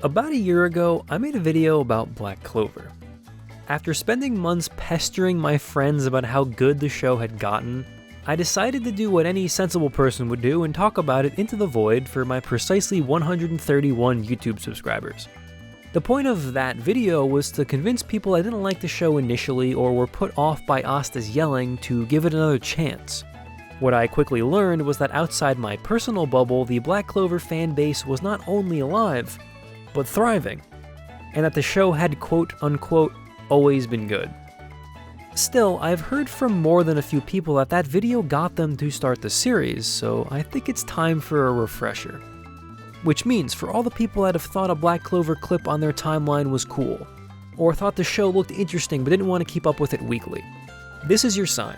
About a year ago, I made a video about Black Clover. After spending months pestering my friends about how good the show had gotten, I decided to do what any sensible person would do and talk about it into the void for my precisely 131 YouTube subscribers. The point of that video was to convince people I didn't like the show initially or were put off by Asta's yelling to give it another chance. What I quickly learned was that outside my personal bubble, the Black Clover fan base was not only alive, but thriving, and that the show had quote-unquote always been good. Still, I've heard from more than a few people that that video got them to start the series, so I think it's time for a refresher. Which means, for all the people that have thought a Black Clover clip on their timeline was cool, or thought the show looked interesting but didn't want to keep up with it weekly, this is your sign.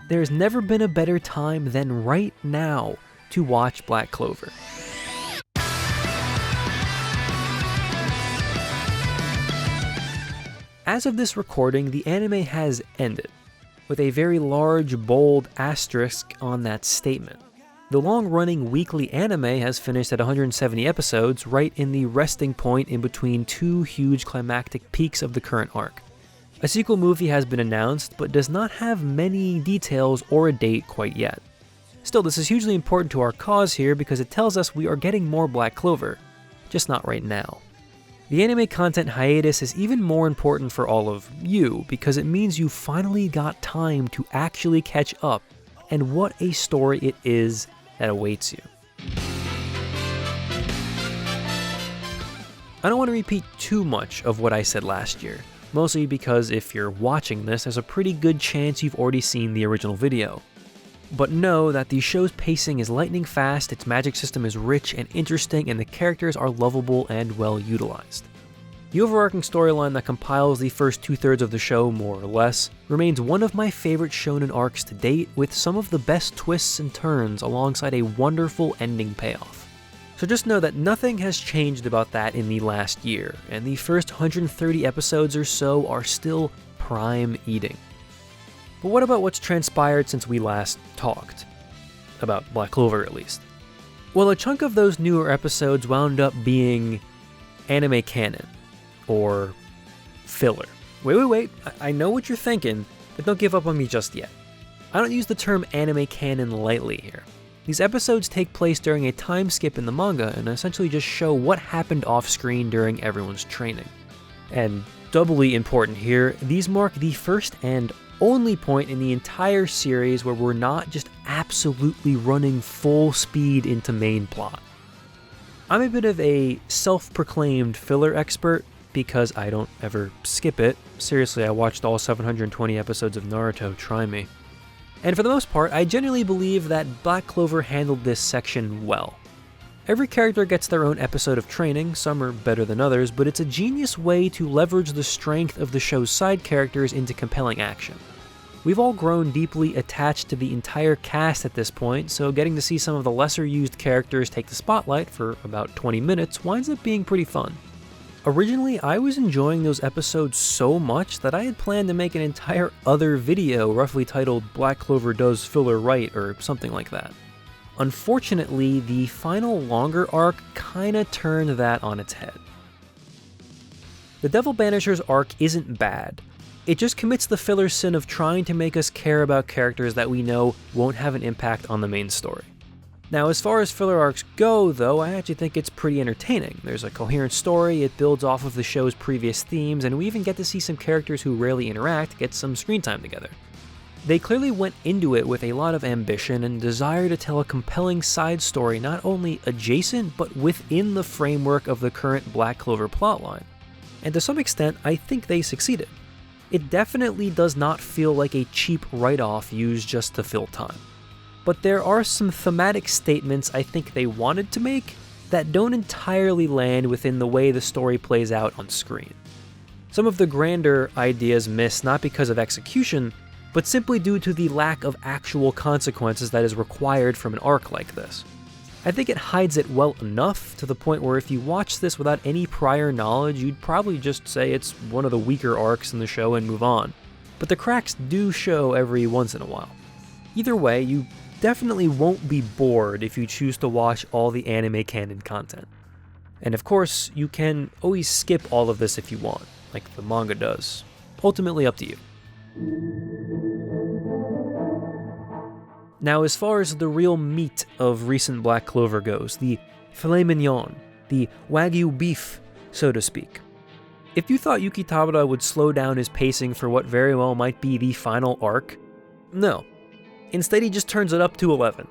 There's never been a better time than right now to watch Black Clover. As of this recording, the anime has ended, with a very large, bold asterisk on that statement. The long-running weekly anime has finished at 170 episodes, right in the resting point in between two huge climactic peaks of the current arc. A sequel movie has been announced, but does not have many details or a date quite yet. Still, this is hugely important to our cause here because it tells us we are getting more Black Clover, just not right now. The anime content hiatus is even more important for all of you because it means you finally got time to actually catch up, and what a story it is that awaits you. I don't want to repeat too much of what I said last year, mostly because if you're watching this, there's a pretty good chance you've already seen the original video. But know that the show's pacing is lightning fast, its magic system is rich and interesting, and the characters are lovable and well utilized. The overarching storyline that compiles the first two-thirds of the show, more or less, remains one of my favorite shonen arcs to date, with some of the best twists and turns alongside a wonderful ending payoff. So just know that nothing has changed about that in the last year, and the first 130 episodes or so are still prime eating. But what about what's transpired since we last talked? About Black Clover, at least. Well, a chunk of those newer episodes wound up being anime canon, or filler. Wait, I know what you're thinking, but don't give up on me just yet. I don't use the term anime canon lightly here. These episodes take place during a time skip in the manga and essentially just show what happened off-screen during everyone's training. And doubly important here, these mark the first and only point in the entire series where we're not just absolutely running full speed into main plot. I'm a bit of a self-proclaimed filler expert because I don't ever skip it. Seriously, I watched all 720 episodes of Naruto, try me. And for the most part, I genuinely believe that Black Clover handled this section well. Every character gets their own episode of training, some are better than others, but it's a genius way to leverage the strength of the show's side characters into compelling action. We've all grown deeply attached to the entire cast at this point, so getting to see some of the lesser used characters take the spotlight for about 20 minutes winds up being pretty fun. Originally, I was enjoying those episodes so much that I had planned to make an entire other video roughly titled Black Clover Does Filler Right or something like that. Unfortunately, the final longer arc kinda turned that on its head. The Devil Banisher's arc isn't bad. It just commits the filler sin of trying to make us care about characters that we know won't have an impact on the main story. Now, as far as filler arcs go, though, I actually think it's pretty entertaining. There's a coherent story, it builds off of the show's previous themes, and we even get to see some characters who rarely interact get some screen time together. They clearly went into it with a lot of ambition and desire to tell a compelling side story not only adjacent, but within the framework of the current Black Clover plotline. And to some extent, I think they succeeded. It definitely does not feel like a cheap write-off used just to fill time. But there are some thematic statements I think they wanted to make that don't entirely land within the way the story plays out on screen. Some of the grander ideas miss not because of execution, but simply due to the lack of actual consequences that is required from an arc like this. I think it hides it well enough to the point where if you watch this without any prior knowledge, you'd probably just say it's one of the weaker arcs in the show and move on. But the cracks do show every once in a while. Either way, you definitely won't be bored if you choose to watch all the anime canon content. And of course, you can always skip all of this if you want, like the manga does. Ultimately up to you. Now, as far as the real meat of recent Black Clover goes, the filet mignon, the wagyu beef, so to speak. If you thought Yuki Tabata would slow down his pacing for what very well might be the final arc, no. Instead, he just turns it up to 11.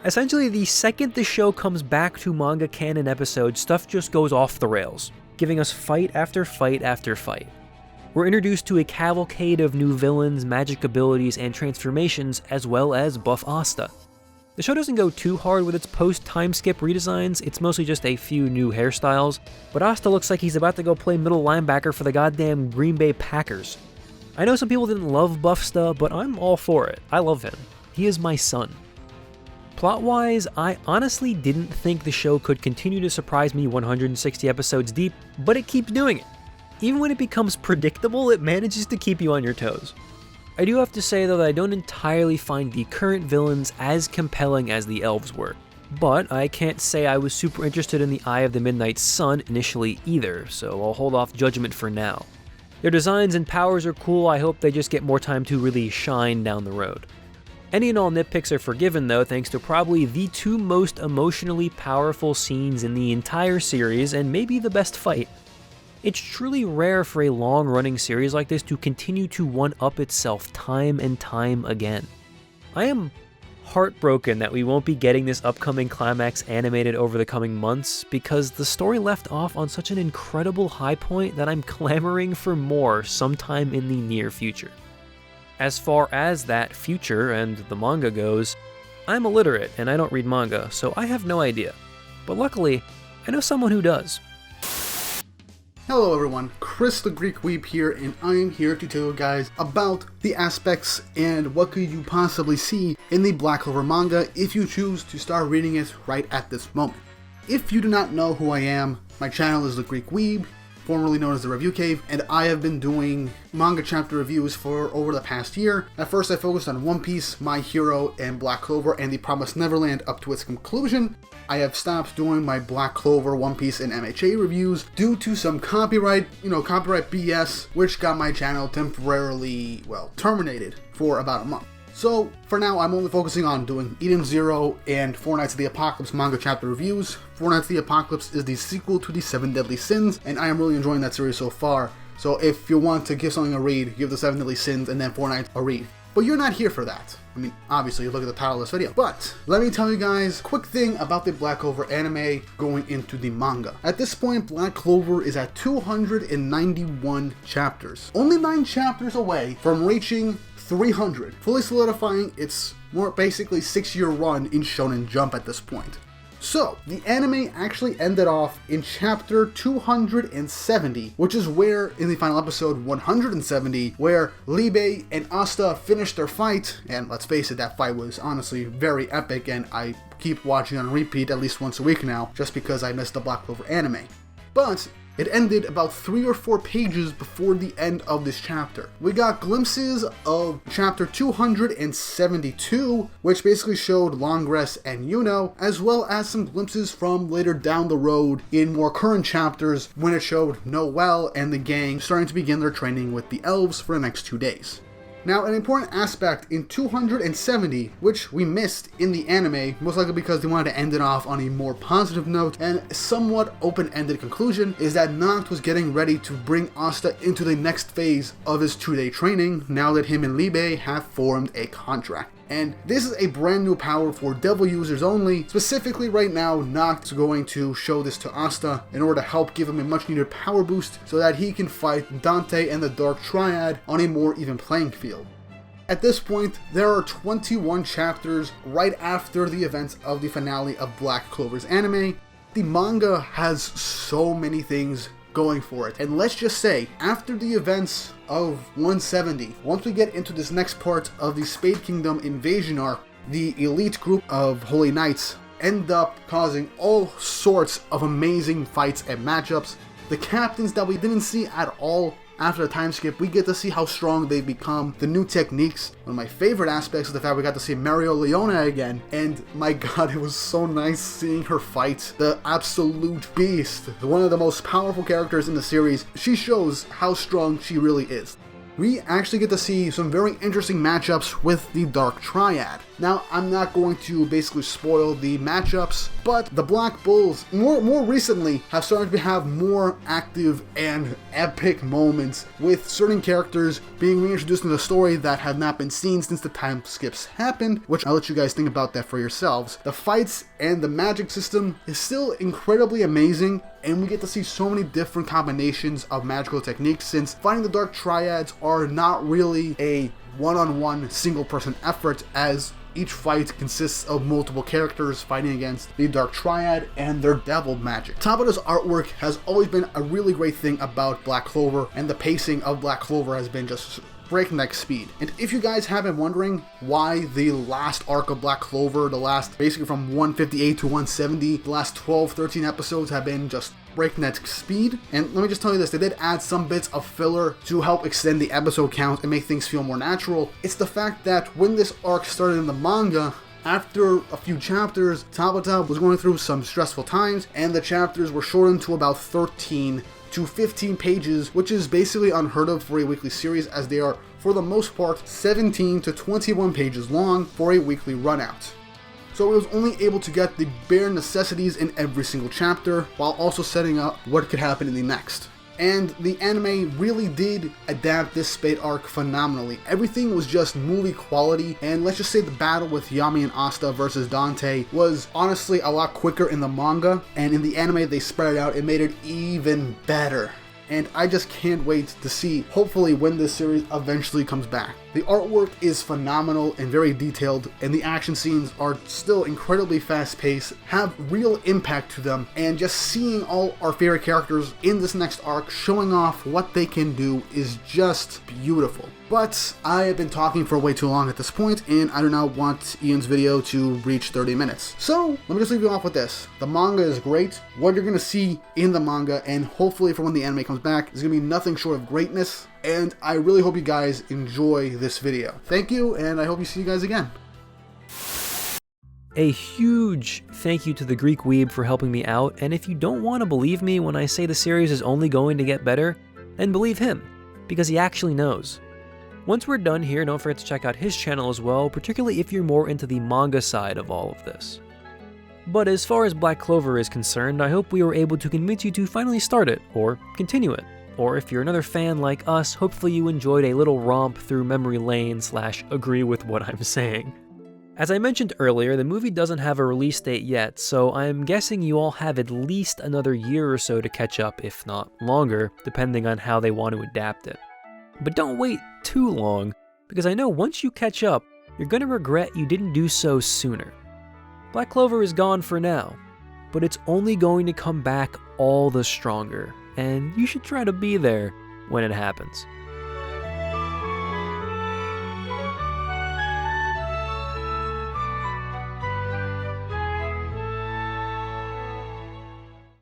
Essentially, the second the show comes back to manga canon episodes, stuff just goes off the rails, giving us fight after fight after fight. We're introduced to a cavalcade of new villains, magic abilities, and transformations, as well as buff Asta. The show doesn't go too hard with its post-time skip redesigns, it's mostly just a few new hairstyles, but Asta looks like he's about to go play middle linebacker for the goddamn Green Bay Packers. I know some people didn't love Buffsta, but I'm all for it. I love him. He is my son. Plot-wise, I honestly didn't think the show could continue to surprise me 160 episodes deep, but it keeps doing it. Even when it becomes predictable, it manages to keep you on your toes. I do have to say though that I don't entirely find the current villains as compelling as the elves were, but I can't say I was super interested in the Eye of the Midnight Sun initially either, so I'll hold off judgment for now. Their designs and powers are cool, I hope they just get more time to really shine down the road. Any and all nitpicks are forgiven though, thanks to probably the two most emotionally powerful scenes in the entire series, and maybe the best fight. It's truly rare for a long-running series like this to continue to one-up itself time and time again. I am heartbroken that we won't be getting this upcoming climax animated over the coming months, because the story left off on such an incredible high point that I'm clamoring for more sometime in the near future. As far as that future and the manga goes, I'm illiterate and I don't read manga, so I have no idea. But luckily, I know someone who does. Hello everyone, Chris the Greek Weeb here, and I am here to tell you guys about the aspects and what could you possibly see in the Black Clover manga if you choose to start reading it right at this moment. If you do not know who I am, my channel is the Greek Weeb, formerly known as the Review Cave, and I have been doing manga chapter reviews for over the past year. At first I focused on One Piece, My Hero, and Black Clover and The Promised Neverland up to its conclusion. I have stopped doing my Black Clover, One Piece, and MHA reviews due to some copyright BS, which got my channel temporarily, terminated for about a month. So, for now, I'm only focusing on doing Eden Zero and Four Knights of the Apocalypse manga chapter reviews. Four Knights of the Apocalypse is the sequel to the Seven Deadly Sins, and I am really enjoying that series so far. So if you want to give something a read, give the Seven Deadly Sins and then Four Knights a read. But you're not here for that. I mean, obviously, you look at the title of this video. But let me tell you guys a quick thing about the Black Clover anime going into the manga. At this point, Black Clover is at 291 chapters. Only 9 chapters away from reaching 300, fully solidifying its more basically 6-year run in Shonen Jump at this point. So, the anime actually ended off in chapter 270, which is where, in the final episode 170, where Libe and Asta finished their fight, and let's face it, that fight was honestly very epic, and I keep watching on repeat at least once a week now, just because I missed the Black Clover anime. But it ended about 3 or 4 pages before the end of this chapter. We got glimpses of chapter 272, which basically showed Longress and Yuno, as well as some glimpses from later down the road in more current chapters when it showed Noelle and the gang starting to begin their training with the elves for the next 2 days. Now, an important aspect in 270, which we missed in the anime, most likely because they wanted to end it off on a more positive note and somewhat open-ended conclusion, is that Nacht was getting ready to bring Asta into the next phase of his 2-day training now that him and Libe have formed a contract. And this is a brand new power for Devil users only. Specifically right now, Nacht's going to show this to Asta in order to help give him a much needed power boost so that he can fight Dante and the Dark Triad on a more even playing field. At this point, there are 21 chapters right after the events of the finale of Black Clover's anime. The manga has so many things going for it, and let's just say, after the events of 170, once we get into this next part of the Spade Kingdom invasion arc, the elite group of Holy Knights end up causing all sorts of amazing fights and matchups. The captains that we didn't see at all after the time skip, we get to see how strong they've become, the new techniques. One of my favorite aspects is the fact we got to see Mario Leona again, and my god, it was so nice seeing her fight the absolute beast, one of the most powerful characters in the series. She shows how strong she really is. We actually get to see some very interesting matchups with the Dark Triad. Now, I'm not going to basically spoil the matchups, but the Black Bulls, more recently, have started to have more active and epic moments, with certain characters being reintroduced in the story that have not been seen since the time skips happened, which I'll let you guys think about that for yourselves. The fights and the magic system is still incredibly amazing, and we get to see so many different combinations of magical techniques, since fighting the Dark Triads are not really a one-on-one single-person effort, as each fight consists of multiple characters fighting against the Dark Triad and their devil magic. Tabata's artwork has always been a really great thing about Black Clover, and the pacing of Black Clover has been just breakneck speed. And if you guys have been wondering why the last arc of Black Clover, the last basically from 158 to 170, the last 12-13 episodes have been just breakneck speed, and let me just tell you this, they did add some bits of filler to help extend the episode count and make things feel more natural. It's the fact that when this arc started in the manga, after a few chapters, Tabata was going through some stressful times, and the chapters were shortened to about 13 to 15 pages, which is basically unheard of for a weekly series, as they are, for the most part, 17 to 21 pages long for a weekly runout. So it was only able to get the bare necessities in every single chapter, while also setting up what could happen in the next. And the anime really did adapt this Spade arc phenomenally. Everything was just movie quality, and let's just say the battle with Yami and Asta versus Dante was honestly a lot quicker in the manga, and in the anime they spread it out and made it even better. And I just can't wait to see, hopefully, when this series eventually comes back. The artwork is phenomenal and very detailed, and the action scenes are still incredibly fast-paced, have real impact to them, and just seeing all our favorite characters in this next arc showing off what they can do is just beautiful. But I have been talking for way too long at this point, and I do not want Ian's video to reach 30 minutes. So, let me just leave you off with this. The manga is great. What you're going to see in the manga, and hopefully for when the anime comes back, is going to be nothing short of greatness. And I really hope you guys enjoy this video. Thank you, and I hope you see you guys again. A huge thank you to the Greek Weeb for helping me out, and if you don't want to believe me when I say the series is only going to get better, then believe him, because he actually knows. Once we're done here, don't forget to check out his channel as well, particularly if you're more into the manga side of all of this. But as far as Black Clover is concerned, I hope we were able to convince you to finally start it, or continue it. Or if you're another fan like us, hopefully you enjoyed a little romp through memory lane / agree with what I'm saying. As I mentioned earlier, the movie doesn't have a release date yet, so I'm guessing you all have at least another year or so to catch up, if not longer, depending on how they want to adapt it. But don't wait too long, because I know once you catch up, you're gonna regret you didn't do so sooner. Black Clover is gone for now, but it's only going to come back all the stronger, and you should try to be there when it happens.